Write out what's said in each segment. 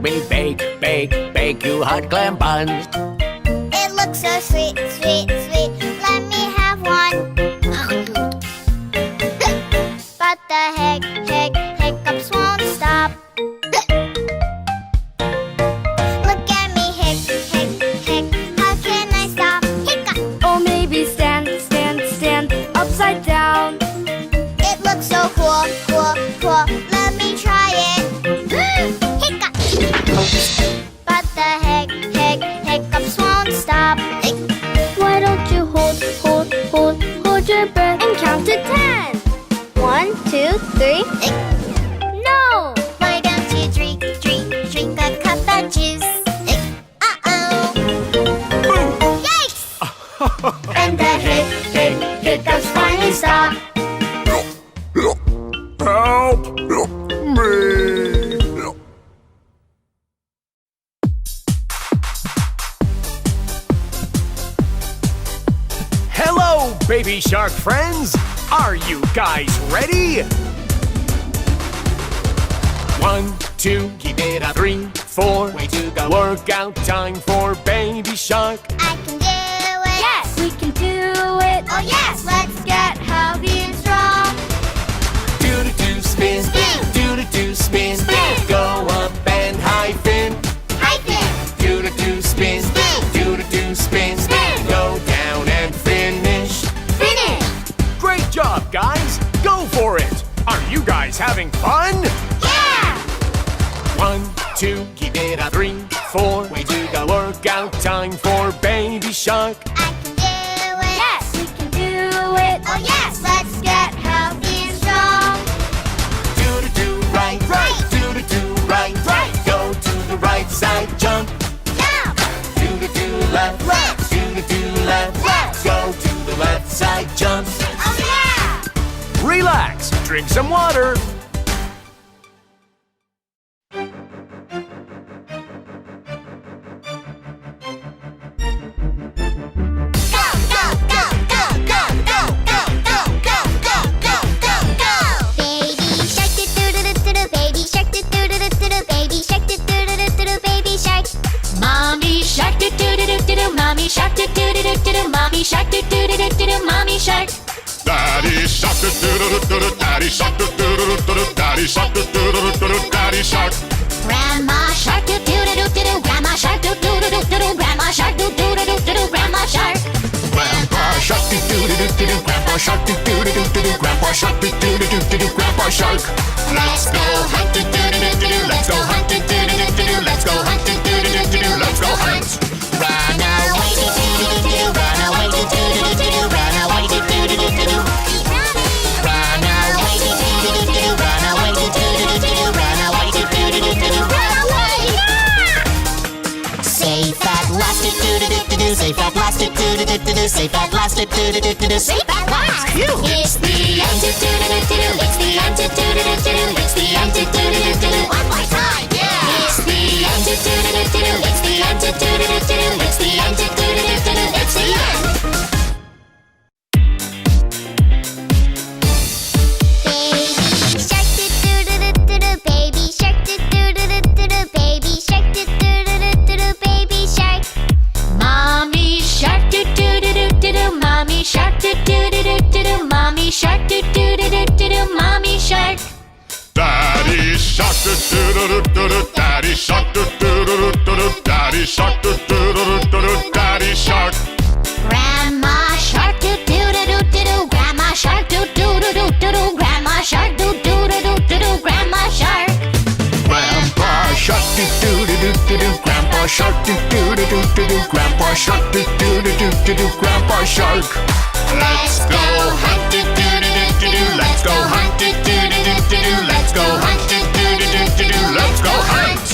me bake, bake, bake you hot clam buns. It looks so sweet, sweet, sweet. Let me have one. But the hiccups won't stop. Look at me, hic. How can I stop? Hiccup. Or maybe stand upside down. It looks so cool. Let me try it. Hiccup. But the hiccups won't stop. Why don't you hold your breath and count to 10? 1, 2, 3. No! Why don't you drink a cup of juice? Uh-oh. Yikes! And the hiccups finally stop. Help me! Hello, baby shark friends! Are you guys ready? 1, 2, keep it up. 3, 4, way to go. Workout time for baby shark. I can do it. Yes, we can do it. Oh yes, Let's get healthy and strong. Do-do-do spin, Spin. do-do-do spin, Spin. Go up and hyphen. hyphen. Do-do-do spin, Spin. do-do-do spin, Spin. Go down and finish. Finish. Great job, guys! Go for it! Are you guys having fun? Yeah. 1, 2, keep it up. 3, 4, way to go. Workout time for baby shark. I can do it. Yes, we can do it. Oh yes, let's get healthy and strong. Do-do-do right, do-do-do right, Go to the right side, jump. Jump. Do-do-do left, Left. do-do-do left, Left. Go to the left side, jump. Oh yeah. Relax, drink some water. Mommy shark do do do do do. Mommy shark do do do do do. Mommy shark. Daddy shark do do do do do. Daddy shark do do do do do. Daddy shark do do do do do. Daddy shark. Grandma shark do do do do do. Grandma shark do do do do do. Grandma shark do do do do do. Grandma shark. Grandpa shark do do do do do. Grandpa shark do do do do do. Grandpa shark do do do do do. Grandpa shark. Let's go hunt do do do do do. Let's go hunt do do do do do. Let's go hunt do do do do do. Let's go hunt. Run away do do do do. Run away do do do do. Run away do do do do do. Keep running. Run away do do do do. Run away do do do do. Run away do do do do. Run away. Safe at last do do do do do. Safe at last do do do do do. Safe at last do do do do do. Safe at last. It's the end do do do do do. It's the end do do do do do. It's the end do do do do do. One more time. Yeah. It's the end do do do do do. It's the end do do do do do. It's the end do do do do do. It's the end. Baby shark do do do do do do. Baby shark do do do do do. Baby shark. Mommy shark do do do do do do. Mommy shark do do do do do do. Mommy shark do do do do do do. Mommy shark. Daddy shark do do do do do. Daddy shark do do do do do. Daddy shark do do do do do. Daddy shark. Grandma shark do do do do do do. Grandma shark do do do do do do. Grandma shark do do do do do do. Grandma shark. Grandpa shark do do do do do. Grandpa shark do do do do do. Grandpa shark do do do do do. Grandpa shark. Let's go hunt do do do do. Let's go hunt do do do do. Let's go hunt do do do do. Let's go hunt.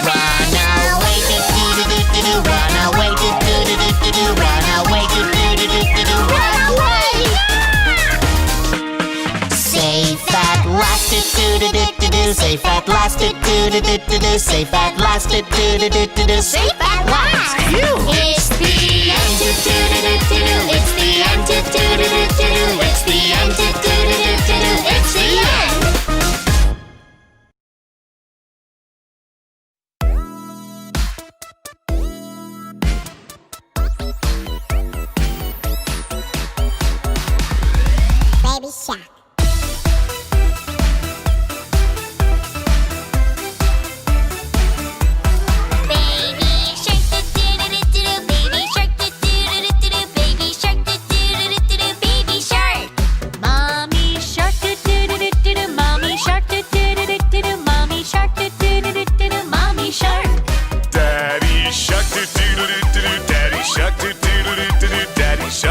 Run away do do do do do. Run away do do do do do. Run away do do do do do. Run away. Safe at last do do do do do. Safe at last do do do do do. Safe at last do do do do do. Safe at last. It's the end do do do do do. It's the end do do do do do. It's the end do do do do do. It's the end.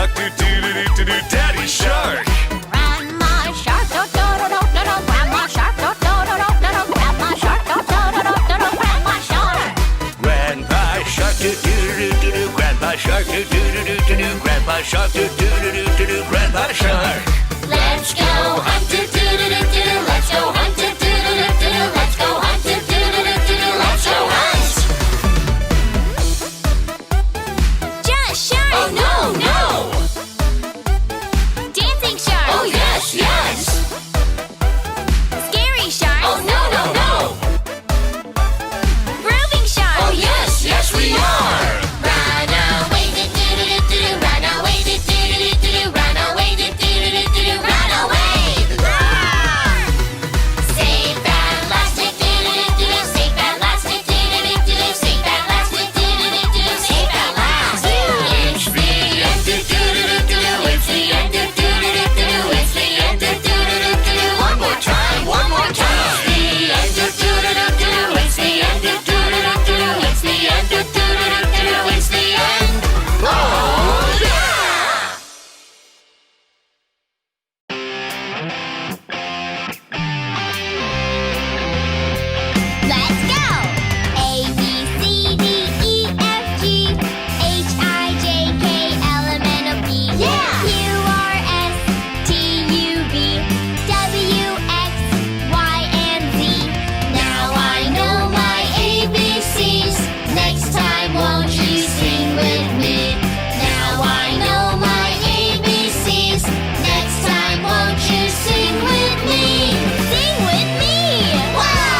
Shark, do do do do do do. Daddy Shark. Grandma Shark, do do do do do do. Grandma Shark, do do do do do do. Grandma Shark, do do do do do do. Grandma Shark. Grandpa Shark, do do do do do. Grandpa Shark, do do do do do. Grandpa Shark, do do do do do. Grandpa Shark. Let's go hunt, do do do do do. Let's go hunt, do do do do do. Let's go hunt, do do do do do. Let's go hunt. Just shark. Oh no, no. Dancing shark. Oh yes, yes. Scary shark. Oh no, no, no. Grooving shark. Oh yes, yes we are. Run away, do do do do do. Run away, do do do do do. Run away, do do do do do. Run away. Safe at last, do do do do do. Safe at last, do do do do do. Safe at last, do do do do do. Safe at last. It's the end, do do do do do. It's the end, do do do do do. It's the end, do do do do do. One more time, one more time. It's the end, do do do do do. It's the end, do do do do do. It's the end, do do do do do. It's the end. Oh yeah! Let's go! A, B, C, D, E, F, G, H, I, J, K, L, M, N, O, P. Yeah! Q, R, S, T, U, V, W, X, Y, and Z. Now I know my ABCs. Next time, won't you sing with me? Now I know my ABCs. Next time, won't you sing with me? Sing with me! Wow!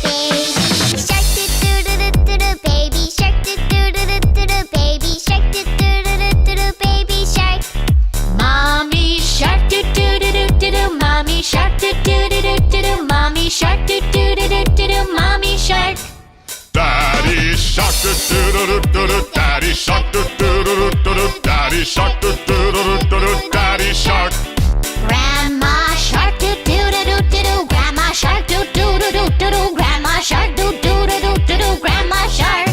Baby shark, do do do do do do. Baby shark, do do do do do do. Baby shark. Mommy shark, do do do do do do. Mommy shark, do do do do do do. Mommy shark, do do do do do do. Mommy shark. Daddy Shark, do do do do do do. Daddy Shark, do do do do do do. Daddy Shark, do do do do do do. Daddy Shark. Grandma shark, do do do do do do. Grandma shark, do do do do do do. Grandma shark, do do do do do do. Grandma shark.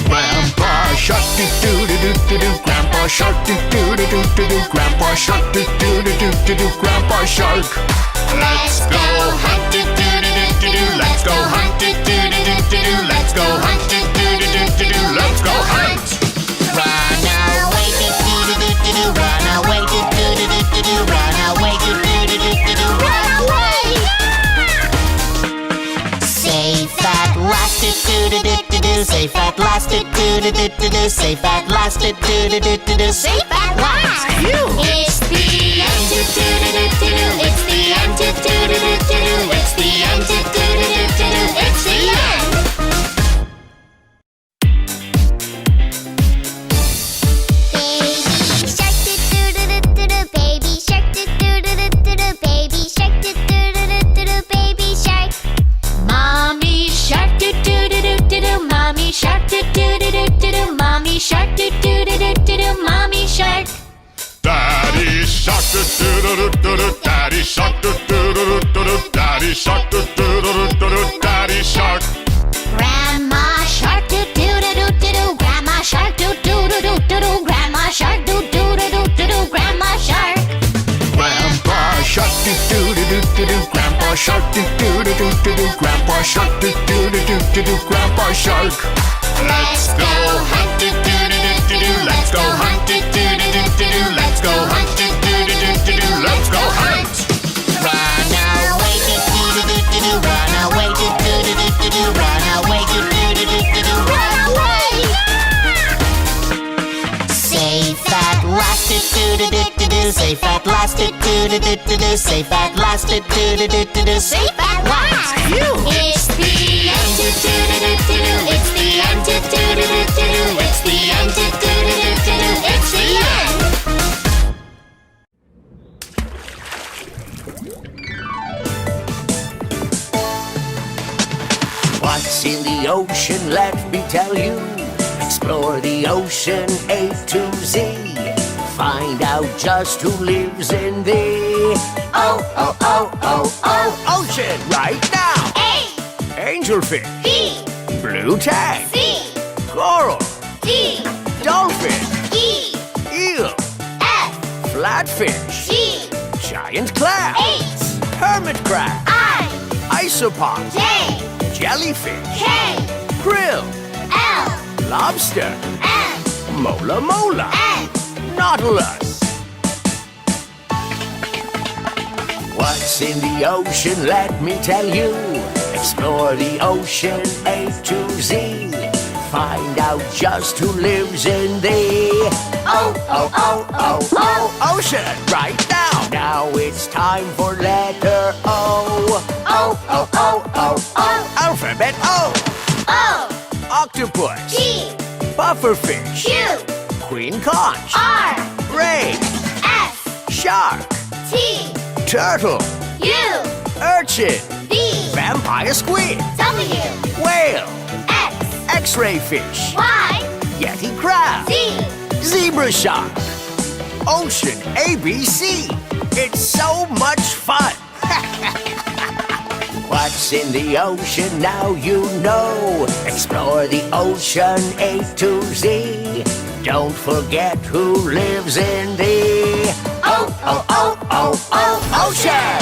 Grandpa Shark, do do do do do do. Grandpa Shark, do do do do do do. Grandpa Shark, do do do do do do. Grandpa Shark. Let's go hunt, do do do do do do. Let's go hunt, do do do do do do. Let's go hunt, do do do do do do. Let's go hunt. Run away, do do do do do do. Run away, do do do do do do. Run away, do do do do do do. Run away. Safe at last, do do do do do do. Safe at last, do do do do do do. Safe at last, do do do do do do. Safe at last. It's the end, do do do do do do. It's the end, do do do do do do. It's the end, do do do do do do. It's the end. Baby shark, do do do do do do. Baby shark, do do do do do do. Baby shark. Mommy shark, do do do do do do. Mommy shark, do do do do do do. Mommy shark, do do do do do do. Mommy shark. Daddy Shark, do do do do do do. Daddy Shark, do do do do do do. Daddy Shark, do do do do do do. Daddy Shark. Grandma shark, do do do do do do. Grandma shark, do do do do do do. Grandma shark, do do do do do do. Grandma shark. Grandpa Shark, do do do do do do. Grandpa Shark, do do do do do do. Grandpa Shark, do do do do do do. Grandpa Shark. Let's go hunt, do do do do do do. Let's go hunt, do do do do do do. Let's go hunt, do do do do do do. Let's go hunt. Run away, do do do do do do. Run away, do do do do do do. Run away, do do do do do do. Run away. Safe at last, do do do do do do. Safe at last, do do do do do do. Safe at last, do do do do do do. Safe at last. It's the end, do do do do do do. It's the end, do do do do do do. It's the end, do do do do do do. It's the end. What's in the ocean? Let me tell you. Explore the ocean A to Z. Find out just who lives in the ocean right now. A, Angelfish, B, blue tang, C, coral, D, dolphin, E, eel, F, flatfish, G, giant crab, H, hermit crab, I, isopod, J, jellyfish, K, krill, L, lobster, M, mola mola, N. nautilus. What's in the ocean, let me tell you. Explore the ocean A to Z. Find out just who lives in the ocean right now. Now it's time for letter O. Alphabet O. O, Octopus, P, pufferfish, Q, queen conch, R, ray, S, shark, T, turtle, U, urchin, V, vampire squid, W, whale, X, x-ray fish, Y, yeti crab, Z. zebra shark, ocean ABC. It's so much fun. What's in the ocean now you know. Explore the ocean A to Z. Don't forget who lives in the ocean.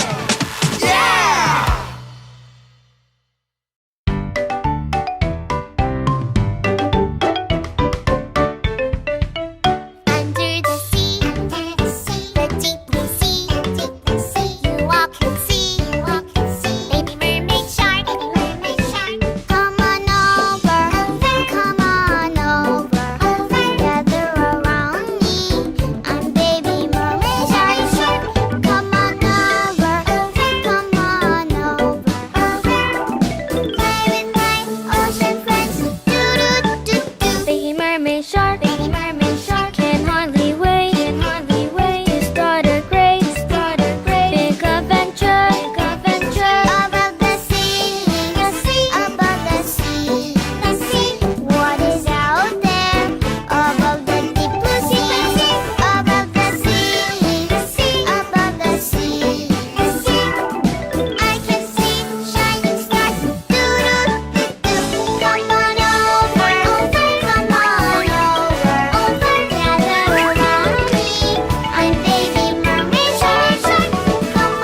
Yeah! Under the sea, the deep blue sea, you all can see, baby mermaid shark, come on over, gather around me. I'm baby mermaid shark, come on over, play with my ocean friends, do. Baby mermaid shark, can hardly wait to start a great big adventure. Above the sea, what is out there? Above the deep blue sea, above the sea, I can see shining stars. Come on over, gather around me. I'm baby mermaid shark. Come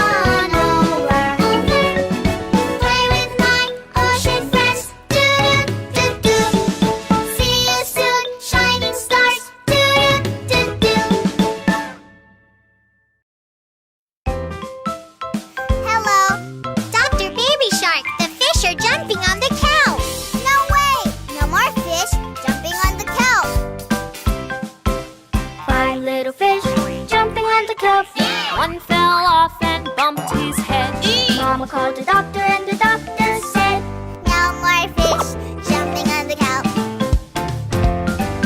on over, play with my ocean friends. See you soon, shining stars. Hello, Dr. Baby Shark. The fish are jumping on the kelp. No way! No more fish jumping on the kelp. 5 little fish jumping on the kelp. One fell off and bumped his head. Mama called the doctor and the doctor said, No more fish jumping on the kelp.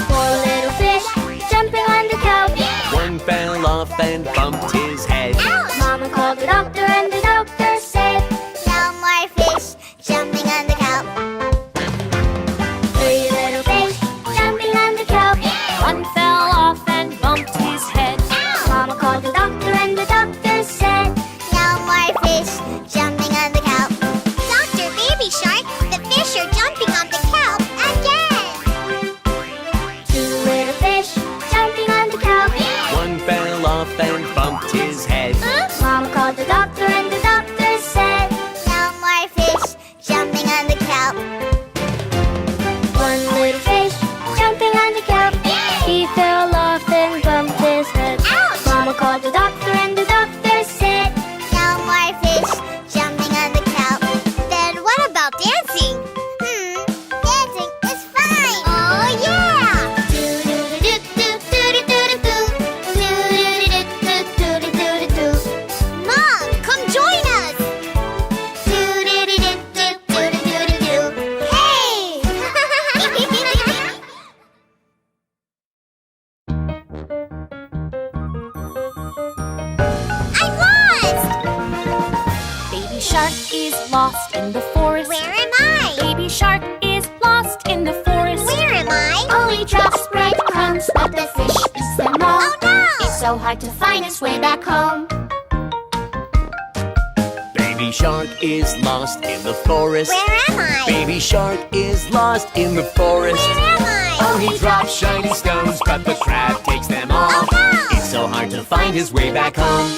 4 little fish jumping on the kelp. One fell off and bumped his head. Mama called the doctor and the doctor said, No more fish jumping on the kelp. 3 little fish jumping on the kelp. One fell off and bumped his head. Mama called the doctor and the doctor said, No more fish jumping on the kelp. Dr. Baby Shark, the fish are jumping on the kelp again. 2 little fish jumping on the kelp. One fell off and bumped his head. Mama called the doctor and the doctor said, No more fish jumping on the kelp. 1 little fish jumping on the kelp. He fell off and bumped his head. Ouch! Mama called the doctor and the doctor said, No more fish jumping on the kelp. Then what about dancing? Dancing is fine. Oh yeah! Mom, come join us. lost in the forest. Where am I? Baby shark is lost in the forest. Where am I? Only drops breadcrumbs so hard to find its way back home. Baby shark is lost in the forest. Where am I? Baby shark is lost in the forest. Where am I? Oh, he drops shiny stones, but the crab takes them all. Oh, no! It's so hard to find his way back home.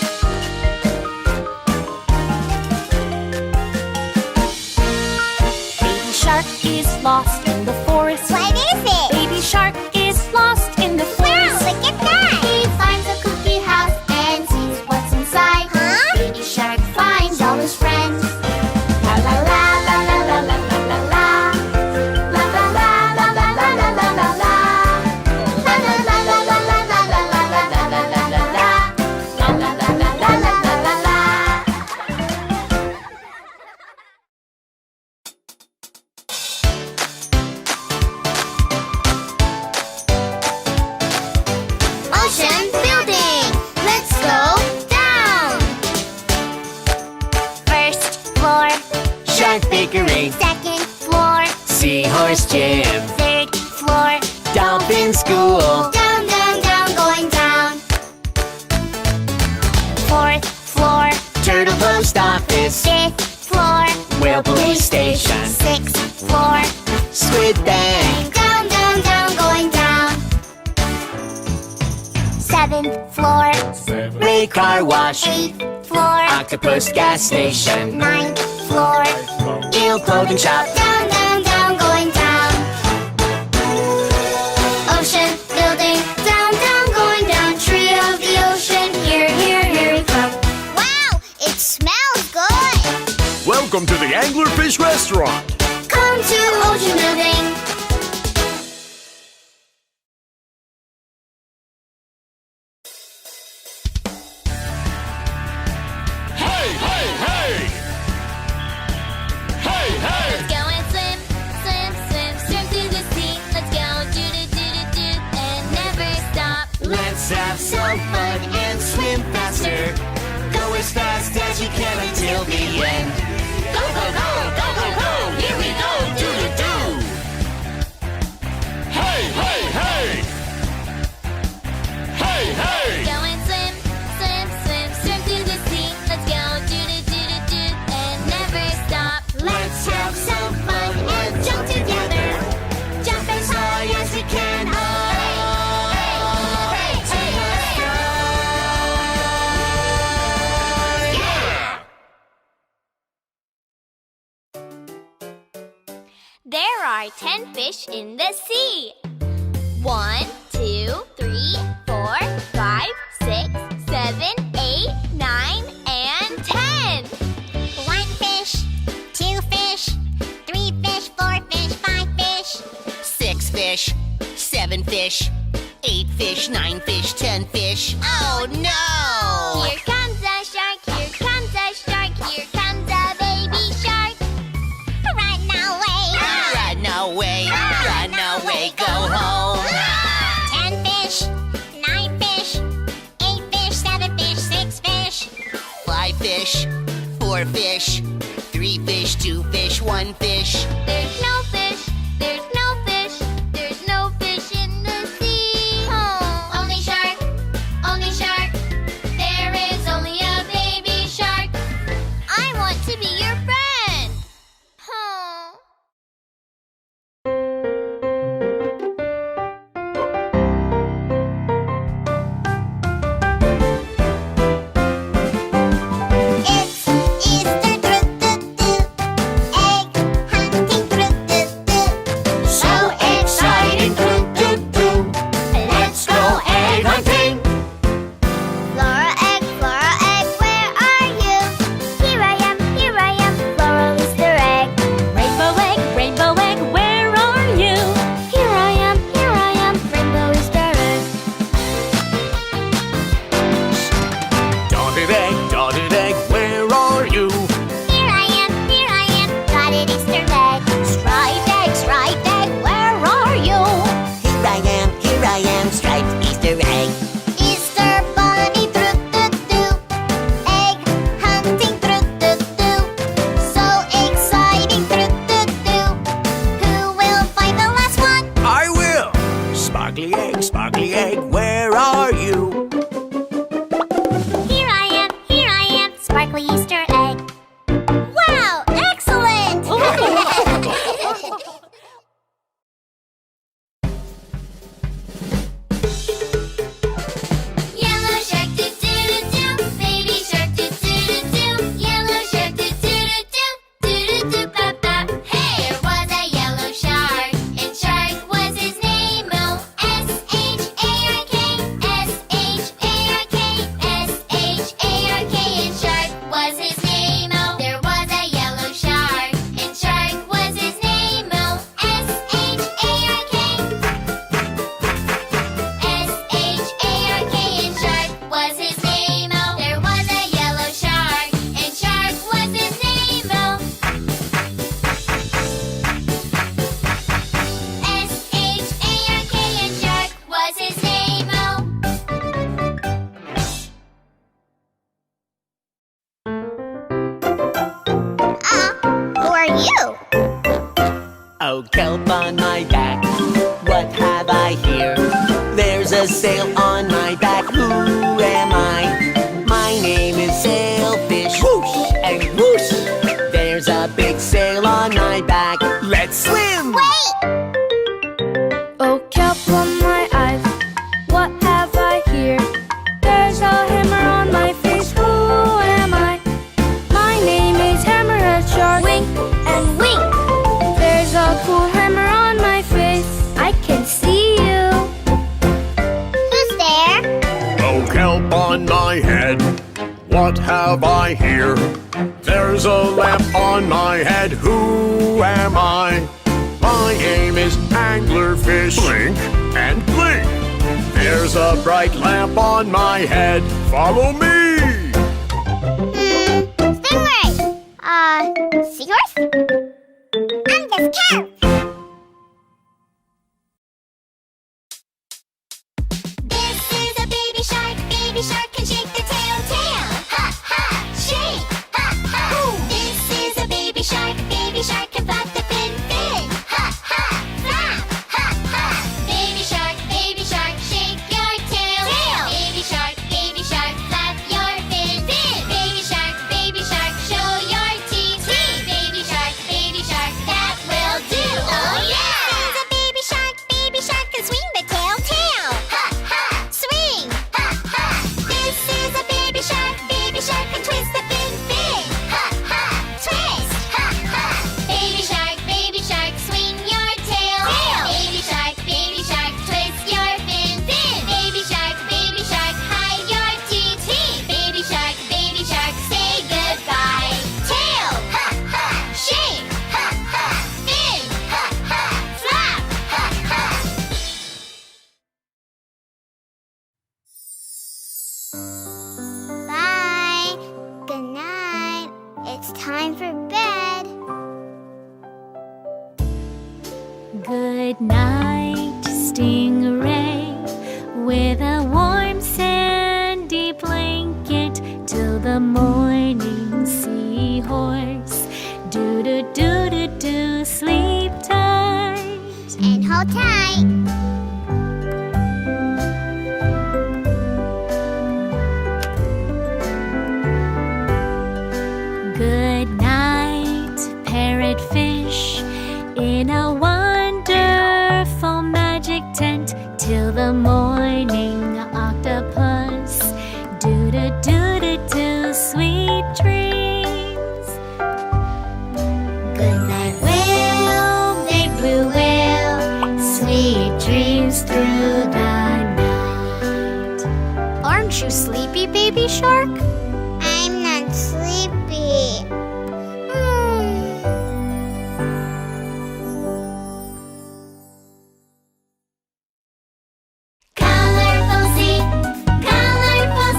Baby shark is lost in the forest. What is it? Baby shark is lost in the Wow, forest. look at that! He finds a cookie house and sees what's inside. Huh? Baby shark finds all his friends. La la la la la la la la la la. La la la la la la la la la la. La la la la la la la la la la la la la la la. La la la la la la la la la. Ocean building! Let's go down! First floor, Shark bakery, Second floor, seahorse gym, third floor, dolphin school, down, down, down, going down. fourth floor, turtle post office, Fifth floor, whale police station, sixth floor, squid bank, down, down, down, going down. Seventh floor, ray car wash, eighth floor, octopus gas station, ninth floor, eel clothing shop. down, down, down, going down. Ocean building, down, down, going down. Tree of the ocean, here, here, here we come. Wow, it smells good. Welcome to the Anglerfish Restaurant. Come to ocean building. Hey, hey, hey! Hey, hey! Let's go and swim, swim, swim, swim through the sea. Let's go do do do do do and never stop. Let's have some fun and swim faster. Go as fast as you can until the end. Go, go, go, go, go, go! Here we go, do-do-do! Hey, hey, hey! Hey, hey! Go and swim, swim, swim, swim through the sea. Let's go do do do do do and never stop. Let's have some fun and jump together. Jump as high as we can. Oh, to the sky. There are 10 fish in the sea. 1, 2, 3, 4, 5, 6, 7, 8, 9, and 10. One fish, two fish, three fish, four fish, five fish. 6 fish, 7 fish, 8 fish, 9 fish, 10 fish. Oh no! Here comes a shark, here comes a shark, here comes a baby shark. Run away. Run away, run away, go home. 10 fish, 9 fish, 8 fish, 7 fish, 6 fish. 5 fish, 4 fish, 3 fish, 2 fish, 1 fish. There's no fish, there's no fish, there's no fish in the sea. Oh, only shark, only shark. There is only a baby shark. I want to be your friend. Oh. It's Easter, egg hunting, Oh, kelp on my back, what have I here? There's a sail on my back, who am I? My name is Sailfish, whoosh and whoosh. There's a big sail on my back, let's swim! Oh, kelp on my eyes, what have I here? There's a hammer on my face, who am I? My name is Hammerhead Shark, wink and wink. There's a cool hammer on my face, I can see you. Who's there? Oh, kelp on my head, what have I here? There's a lamp on my head, who am I? My name is Anglerfish, blink and blink. There's a bright lamp on my head, follow me! Stingray! Seahorse? I'm just kelp. This is a baby shark can shake the tail, tail. Ha ha, shake, ha ha. This is a baby shark can flap the fin, fin. Ha ha, flap, ha ha. Baby shark, shake your tail, tail. Baby shark, flap your fin, fin. Baby shark, show your teeth, teeth. Baby shark, that will do. Oh yeah! This is a baby shark can swing the tail, tail. Ha ha, swing, ha ha. This is a baby shark can twist the fin, fin. Ha ha, twist, ha ha. Baby shark, swing your tail, tail. Baby shark, twist your fin, fin. Baby shark, hide your teeth, teeth. Baby shark, say goodbye. Tail, ha ha, shake, ha ha. Fin, ha ha, flap, ha ha. Bye. Good night. It's time for bed. Good night, stingray, with a warm sandy blanket till the morning, seahorse. Do, sleep tight. And hold tight. Good night, parrotfish, in a wonderful magic tent till the morning, octopus. Do, sweet dreams. Good night, whale, big blue whale, sweet dreams through the night. Aren't you sleepy, baby shark? I'm not sleepy. Colorful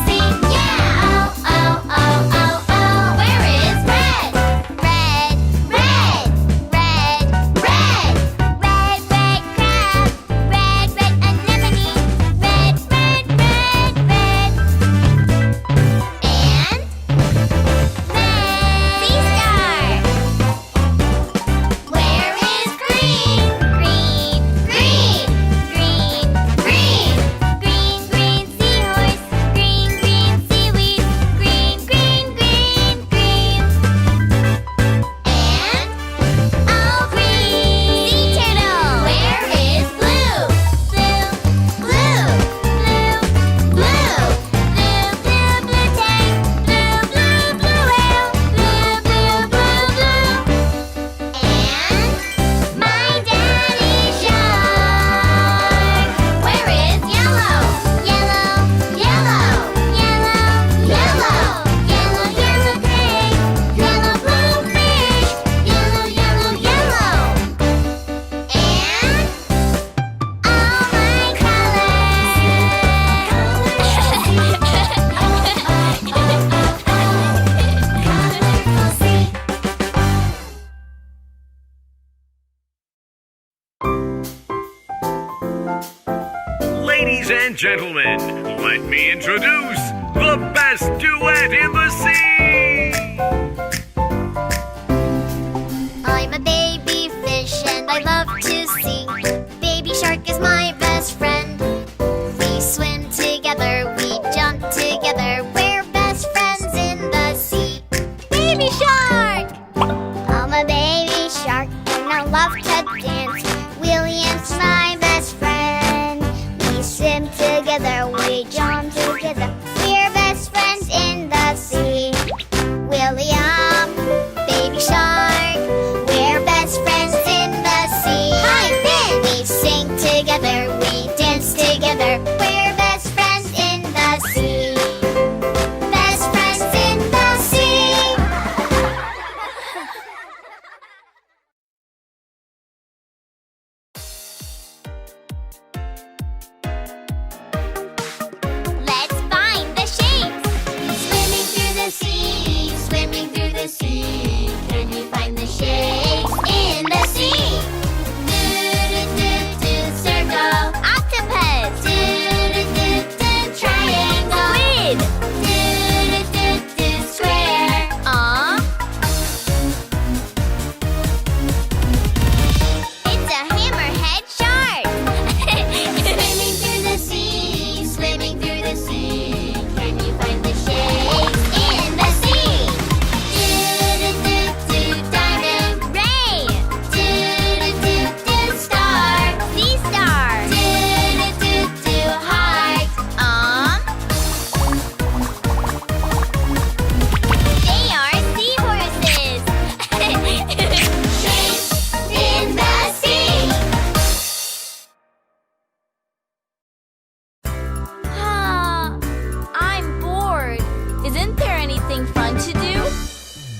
sea, yeah! Oh, where is red? Red, red, red, red. Red, red crab, red, red anemone, red, red, red, red. And red sea star. Where is green? Green, green, green, green. Green, green seahorse, green, green seaweed, green, green, green, green. And all green sea turtle. Where is blue? Blue, blue, blue, blue. Blue, blue, blue tank, blue, blue, blue whale, blue, blue, blue, blue. And my daddy shark. Where is yellow? Yellow, yellow, yellow, yellow. Yellow, yellow pig, yellow blue fish, yellow, yellow, yellow. And all my Ladies and gentlemen, let me introduce the best duet in the sea! I'm a baby fish and I love sea. Can you find the shapes in the sea? Circle, octopus. Triangle, squid. Square, aw. It's a hammerhead shark. Swimming through the sea, swimming through the sea. Can you find the shapes in the sea? Diamond, ray. Star, sea star. Heart, they are seahorses. Shapes in the sea. I'm bored. Isn't there anything fun to do?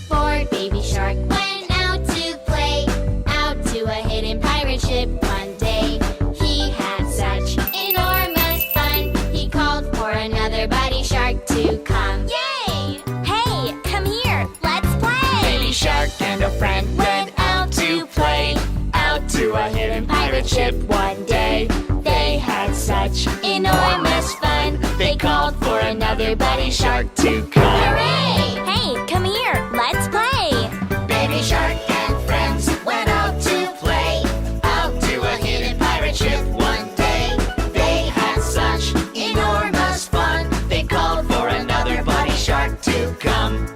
Bored baby shark went out to play, out to a hidden pirate ship one day. He had such enormous fun, he called for another buddy shark to come. Yay! Hey, come here. Let's play. Baby shark and a friend went out to play, out to a hidden pirate ship one day. They had such enormous fun, they called for another buddy shark to come. Hooray! Hey, come here. Let's play. Baby shark and friends went out to play, out to a hidden pirate ship one day. They had such enormous fun, they called for another buddy shark to come.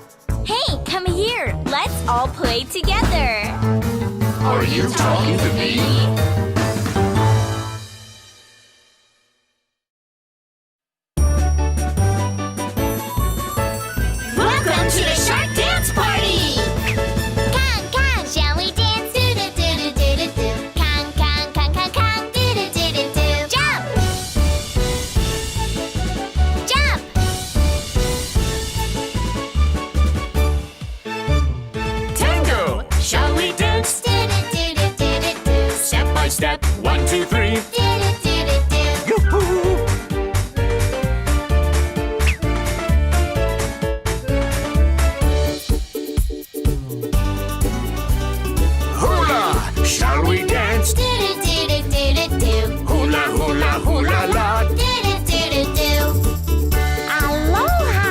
Hey, come here. Let's all play together. Are you talking to me? Welcome to the Shark Dance Party! Come, shall we dance? Do-do-do-do-do-do. Come, do-do-do-do-do. Jump! Jump! Tango! Shall we dance? Do-do-do-do-do-do. Step by step, 1, 2, 3. Do-do-do-do-do. Yoo-hoo! Hula! Shall we dance? Do-do-do-do-do-do. Hula, hula, hula, la. Do-do-do-do-do. Aloha!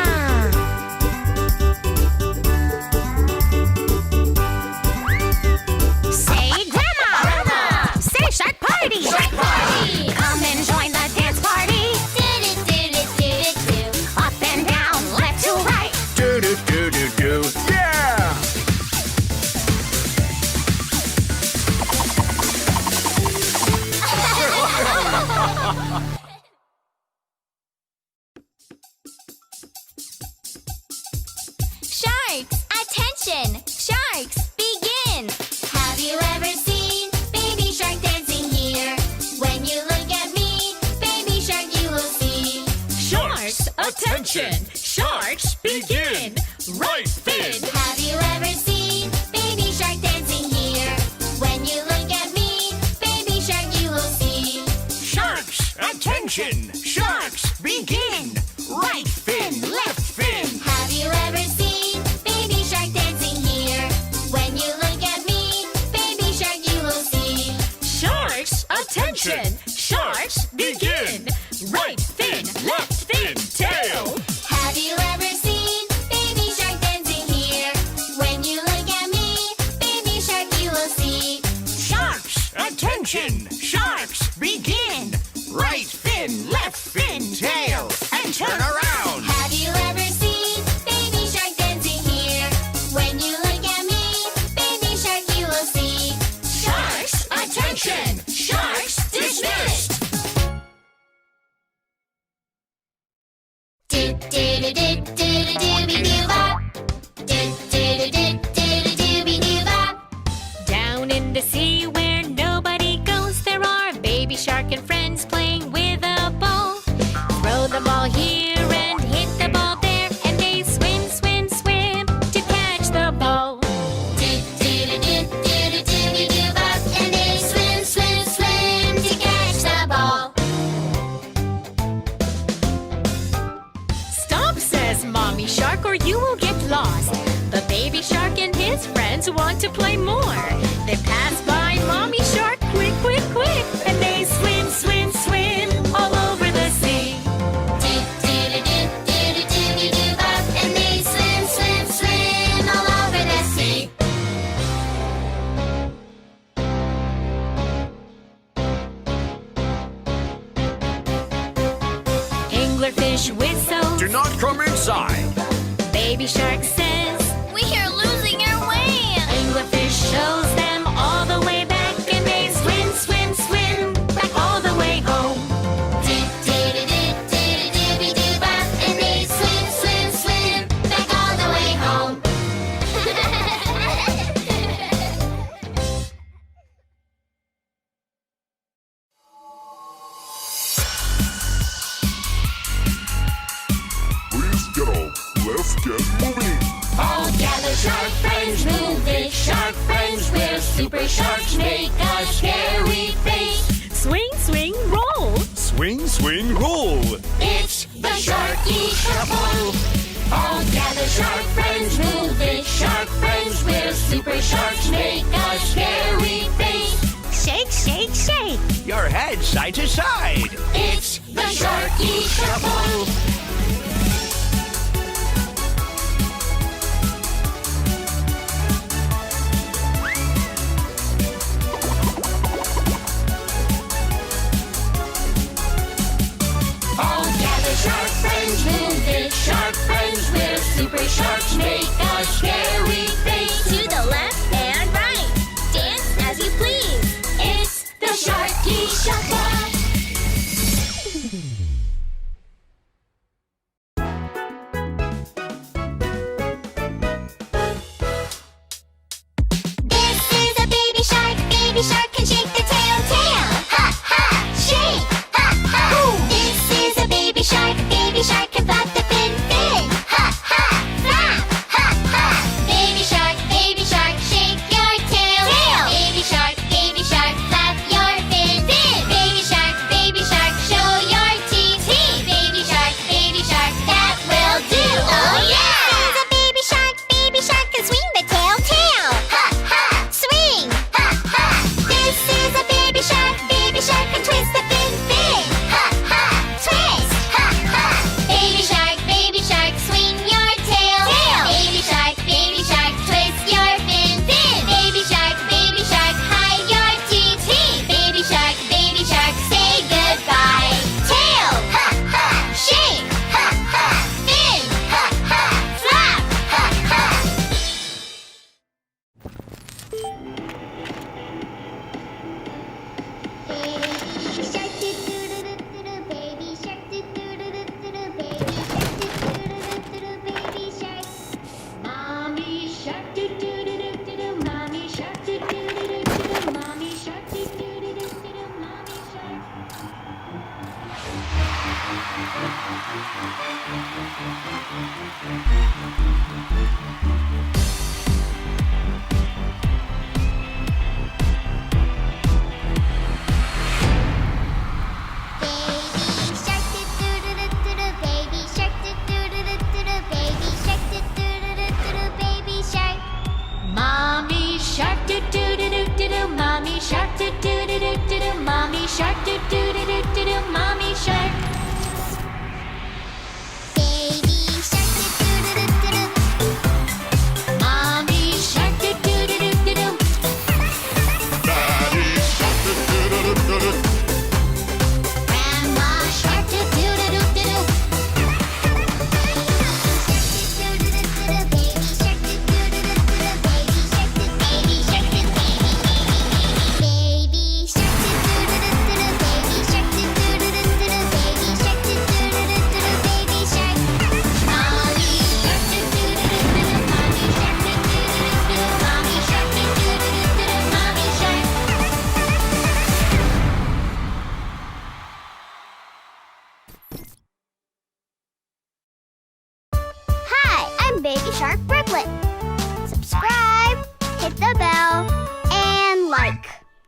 Say grandma. Grandma! Say shark party. Shark Party! Come and join the dance party. Do-do-do-do-do-do. Up and down, left to right. Do, do, do, do, do. Yeah! Sharks, attention. Sharks, begin. Have you ever seen baby shark dancing here? When you look at me, baby shark, you will see. Sharks, attention! Sharks, begin! Right fin! Have you ever seen baby shark dancing here? When you look at me, baby shark, you will see. Sharks, attention! Sharks, begin! Right fin, left fin! Have you ever seen baby shark dancing here? When you look at me, baby shark, you will see. Sharks, attention! Sharks, begin! Right fin, left fin, tail! Have you ever seen baby shark dancing here? When you look at me, baby shark, you will see. Sharks, attention! Sharks, begin! Right fin, left fin, tail! And turn around! Have you ever seen baby shark dancing here? When you look at me, baby shark, you will see. Sharks, attention! Sharks, dismissed! Do-do-do-do-do-do-do-be-doo-bop. Do-do-do-do-do-do-be-doo-bop. Down in the sea where nobody goes, there kids want to play more. They pass by Mommy Shark, quick, quick, quick, and they swim, swim, swim all over the sea. Do-do-do-do-do-do-do-do-bop, and they swim, swim, swim all over the sea. Anglerfish whistle. Do not come inside. Baby Shark says, We are losing our way. Anglerfish shows them all the way back, and they swim, swim, swim back all the way home. Do-do-do-do-do-do-do-bop, and they swim, swim, swim back all the way home. Please get up. Let's get moving. All gather, shark friends, move it, shark friends. We're super sharks, make a scary face. Swing, swing, roll. Swing, swing, roll. It's the Sharky Shuffle. All gather, shark friends, move it, shark friends. We're super sharks, make a scary face. Shake, shake, shake. Your head side to side. It's the Sharky Shuffle. All gather, shark friends, move it, shark friends. We're super sharks, make a scary face. To the left and right. Dance as you please. It's the Sharky Shuffle. This is a baby shark. Baby shark can shake the tail. Tail, ha ha, shake, ha ha. This is a baby shark. Baby shark can flap the fin. Fin, ha ha, flap, ha ha. Baby shark, shake your tail. Tail. Baby shark, flap your fin. Fin. Baby shark, show your teeth. Teeth. Baby shark, that will do. Oh yeah. This is a baby shark can swing the tail. Tail, ha ha, swing, ha ha. This is a baby shark can twist the fin. Fin, ha ha, twist, ha ha. Baby shark, swing your tail. Tail. Baby shark, twist your fin. Fin. Baby shark, hide your teeth. Teeth. Baby shark, say goodbye. Tail, ha ha, shake, ha ha. Fin, ha ha, flap, ha ha. Baby shark do do do do do, baby shark do do do do do, baby shark do do do do, baby shark. Mommy shark do do do do do, mommy shark do do do do do, mommy shark do do do do do, mommy shark. Baby shark do do do do do, baby shark do do do do do, baby shark do do do do do, baby shark. Mommy shark do do do do do, mommy shark do do do do do, mommy shark do do do do do, mommy shark. Baby shark do do do do do, mommy shark do do do do do. Daddy shark, do-do-do-do-do-do. Grandma shark do do do do do. Baby shark do do do do do. Baby shark do baby shark do baby shark do do do do do. Baby shark do do do do do. Baby shark do do do do do. Baby shark. Mommy shark do do do do do. Mommy shark do do do do. Mommy shark do do do do. Mommy shark. Hi, I'm Baby Shark Brooklyn.